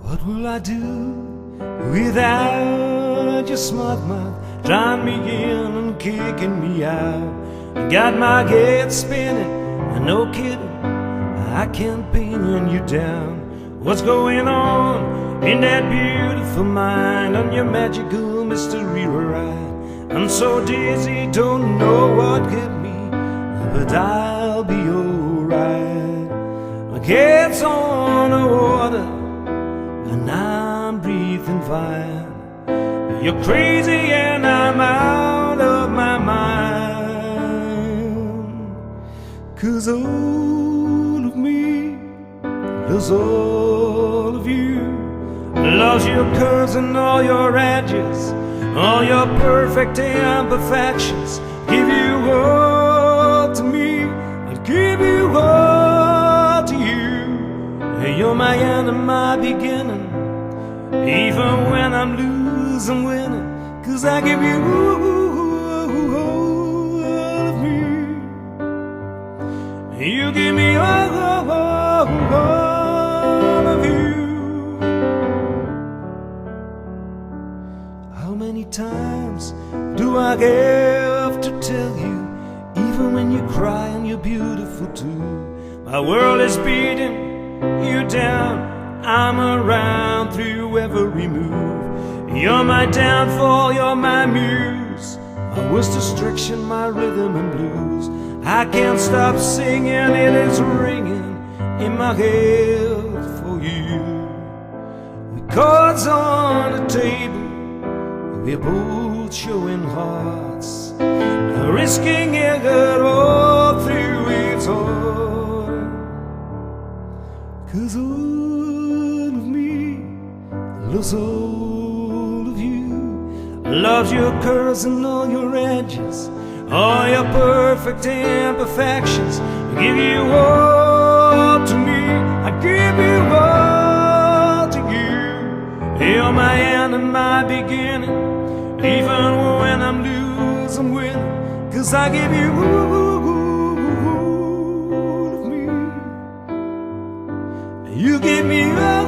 What will I do without your smart mouth drawing me in and kicking me out? Got my head spinning, and no kidding, I can't pin you down. What's going on in that beautiful mind on your magical mystery ride? I'm so dizzy, don't know what hit me, but I'll be alright. My head's on the water and I'm breathing fine. You're crazy and I'm out of my mind. 'Cause all of me loves all of you, loves your curves and all your edges, all your perfect imperfections. Give you all to me, I'd give you all to you. You're my end and my beginning, even when I'm losing, winning. 'Cause I give you all of me, you give me all of you. How many times do I have to tell you, even when you cry and you're beautiful too? My world is beating you down, I'm around through every move. You're my downfall, you're my muse, my worst distraction, my rhythm and blues. I can't stop singing, it is ringing in my head for you. With cards on the table, we're both showing hearts, risking it all through it all. 'Cause all of me loves all of you, loves your curves and all your edges, all your perfect imperfections. I give you all to me, I give you all to you. You're my end and my beginning, even when I'm losing, winning. 'Cause I give you all of me, you give me all